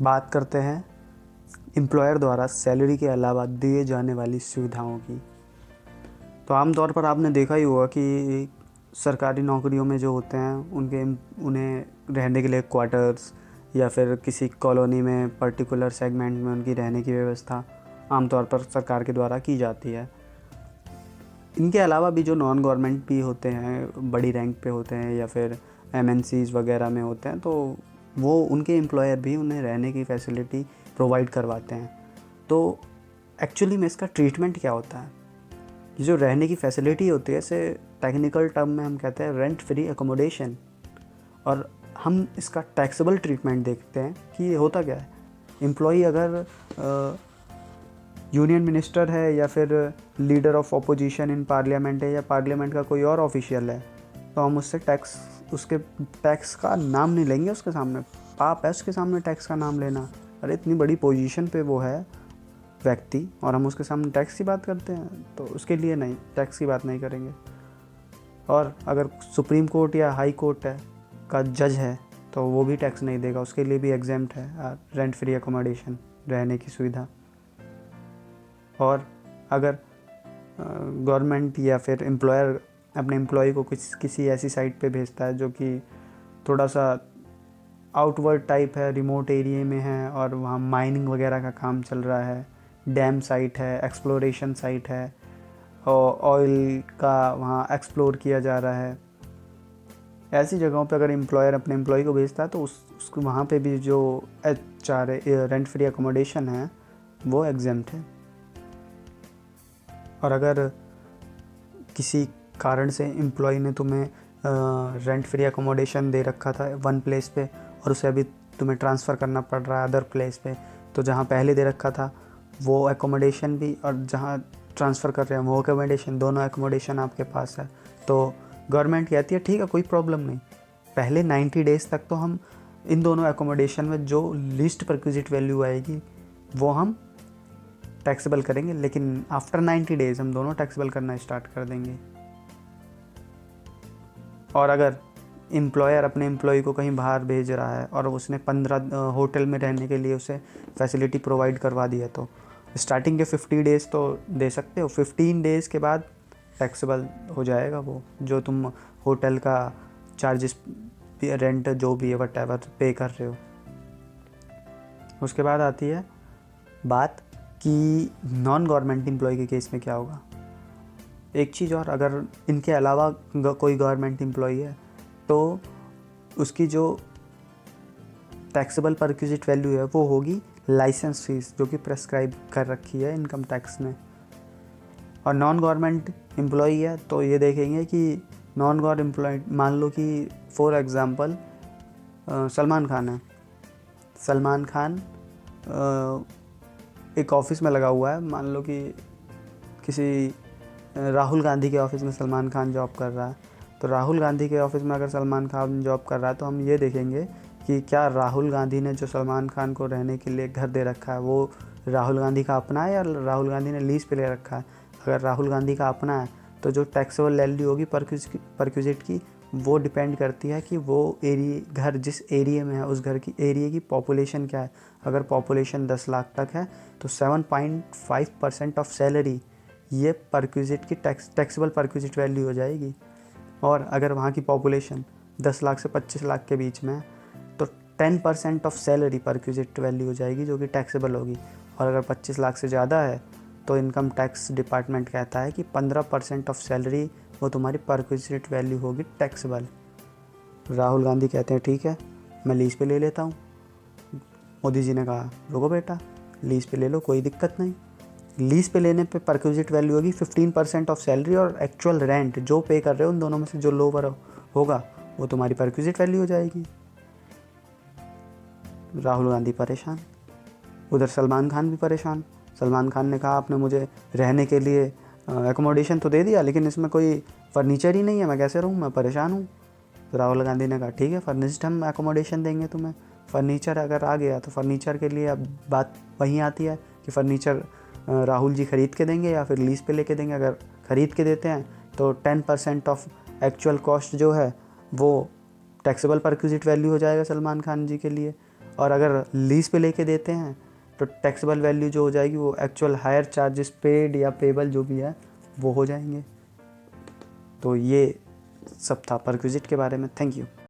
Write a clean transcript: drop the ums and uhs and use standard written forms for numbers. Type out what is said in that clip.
बात करते हैं एम्प्लॉयर द्वारा सैलरी के अलावा दिए जाने वाली सुविधाओं की। तो आमतौर पर आपने देखा ही होगा कि सरकारी नौकरियों में जो होते हैं उन्हें रहने के लिए क्वार्टर्स या फिर किसी कॉलोनी में पर्टिकुलर सेगमेंट में उनकी रहने की व्यवस्था आमतौर पर सरकार के द्वारा की जाती है। इनके अलावा भी जो नॉन गवर्नमेंट भी होते हैं, बड़ी रैंक पे होते हैं या फिर एमएनसीज वगैरह में होते हैं, तो वो उनके एम्प्लॉयर भी उन्हें रहने की फैसिलिटी प्रोवाइड करवाते हैं। तो एक्चुअली में इसका ट्रीटमेंट क्या होता है? ये जो रहने की फैसिलिटी होती है, इसे टेक्निकल टर्म में हम कहते हैं रेंट फ्री एकोमोडेशन। और हम इसका टैक्सेबल ट्रीटमेंट देखते हैं कि ये होता क्या है। एम्प्लॉई अगर यूनियन मिनिस्टर है या फिर leader of opposition in parliament है या पार्लियामेंट का कोई और ऑफिशियल है, तो हम उसके टैक्स का नाम नहीं लेंगे उसके सामने। पाप है उसके सामने टैक्स का नाम लेना। अरे इतनी बड़ी पोजीशन पे वो है व्यक्ति और हम उसके सामने टैक्स की बात करते हैं, तो उसके लिए नहीं, टैक्स की बात नहीं करेंगे। और अगर सुप्रीम कोर्ट या हाई कोर्ट का जज है तो वो भी टैक्स नहीं देगा, उसके लिए भी एग्जेम्प्ट है रेंट फ्री एकोमोडेशन, रहने की सुविधा। और अगर गवर्नमेंट या फिर एम्प्लॉयर अपने एम्प्लॉय को किसी ऐसी साइट पे भेजता है जो कि थोड़ा सा आउटवर्ड टाइप है, रिमोट एरिया में है और वहाँ माइनिंग वगैरह का काम चल रहा है, डैम साइट है, एक्सप्लोरेशन साइट है और ऑयल का वहाँ एक्सप्लोर किया जा रहा है, ऐसी जगहों पे अगर एम्प्लॉयर अपने एम्प्लॉय को भेजता है तो उसको वहाँ पे भी जो HRA रेंट फ्री एकोमोडेशन है वो एग्जेम्प्ट है। और अगर किसी कारण से एम्प्लॉय ने तुम्हें रेंट फ्री एकोमोडेशन दे रखा था वन प्लेस पे और उसे अभी तुम्हें ट्रांसफ़र करना पड़ रहा है अदर प्लेस पे, तो जहाँ पहले दे रखा था वो एकोमोडेशन भी और जहाँ ट्रांसफ़र कर रहे हैं वो एकोमोडेशन, दोनों एकोमोडेशन आपके पास है, तो गवर्नमेंट कहती है ठीक है, कोई प्रॉब्लम नहीं, पहले 90 डेज़ तक तो हम इन दोनों एकोमोडेशन में जो लीस्ट परक्विजिट वैल्यू आएगी वो हम टैक्सेबल करेंगे, लेकिन आफ्टर 90 डेज़ हम दोनों टैक्सेबल करना स्टार्ट कर देंगे। और अगर एम्प्लॉयर अपने एम्प्लॉय को कहीं बाहर भेज रहा है और उसने 15 होटल में रहने के लिए उसे फैसिलिटी प्रोवाइड करवा दी है, तो स्टार्टिंग के 50 डेज़ तो दे सकते हो, 15 डेज़ के बाद टैक्सेबल हो जाएगा वो जो तुम होटल का चार्जेस, रेंट जो भी है वट पे कर रहे हो। उसके बाद आती है बात कि नॉन गवर्नमेंट एम्प्लॉय के केस में क्या होगा। एक चीज़ और, अगर इनके अलावा कोई गवर्नमेंट एम्प्लॉय है तो उसकी जो टैक्सेबल परक्विजिट वैल्यू है वो होगी लाइसेंस फीस जो कि प्रेस्क्राइब कर रखी है इनकम टैक्स ने। और नॉन गवर्नमेंट एम्प्लॉय है तो ये देखेंगे कि नॉन गवर्नमेंट एम्प्लॉय, मान लो कि फॉर एग्ज़ाम्पल सलमान खान है। सलमान खान एक ऑफिस में लगा हुआ है, मान लो कि किसी राहुल गांधी के ऑफिस में सलमान खान जॉब कर रहा है, तो राहुल गांधी के ऑफिस में अगर सलमान खान जॉब कर रहा है तो हम ये देखेंगे कि क्या राहुल गांधी ने जो सलमान खान को रहने के लिए घर दे रखा है वो राहुल गांधी का अपना है या राहुल गांधी ने लीज पे ले रखा है। अगर राहुल गांधी का अपना है तो जो टैक्सेबल वैल्यू होगी परक्विजिट की वो डिपेंड करती है कि वो घर जिस एरिया में है उस घर की एरिया की पॉपुलेशन क्या है। अगर पॉपुलेशन 10 लाख तक है तो 7.5% ऑफ सैलरी ये परक्विजिट की टैक्सेबल परक्विजिट वैल्यू हो जाएगी। और अगर वहाँ की पॉपुलेशन 10 लाख से 25 लाख के बीच में है तो 10% ऑफ सैलरी परक्विजिट वैल्यू हो जाएगी जो कि टैक्सेबल होगी। और अगर 25 लाख से ज़्यादा है तो इनकम टैक्स डिपार्टमेंट कहता है कि 15% ऑफ सैलरी वो तुम्हारी परक्विजिट वैल्यू होगी टैक्सेबल। राहुल गांधी कहते हैं ठीक है मैं लीज पे ले लेता हूँ। मोदी जी ने कहा रुको बेटा, लीज पे ले लो, कोई दिक्कत नहीं। लीज पे लेने पे परक्विजिट वैल्यू होगी 15% ऑफ सैलरी और एक्चुअल रेंट जो पे कर रहे हो उन दोनों में से जो लोअर होगा वो तुम्हारी परक्विजिट वैल्यू हो जाएगी। राहुल गांधी परेशान, उधर सलमान खान भी परेशान। सलमान खान ने कहा आपने मुझे रहने के लिए एकोमोडेशन तो दे दिया लेकिन इसमें कोई फर्नीचर ही नहीं है, मैं कैसे रहूँ, मैं परेशान हूँ। तो राहुल गांधी ने कहा ठीक है फर्निश्ड हम एकोमोडेशन देंगे तुम्हें। फर्नीचर अगर आ गया तो फर्नीचर के लिए अब बात वहीं आती है कि फर्नीचर राहुल जी ख़रीद के देंगे या फिर लीज़ पे लेके देंगे। अगर ख़रीद के देते हैं तो 10% ऑफ एक्चुअल कॉस्ट जो है वो टैक्सेबल परक्विजिट वैल्यू हो जाएगा सलमान खान जी के लिए। और अगर लीज पे लेके देते हैं तो टैक्सेबल वैल्यू जो हो जाएगी वो एक्चुअल हायर चार्जेस पेड या पेबल जो भी है वो हो जाएंगे। तो ये सब था परक्विजिट के बारे में। Thank you.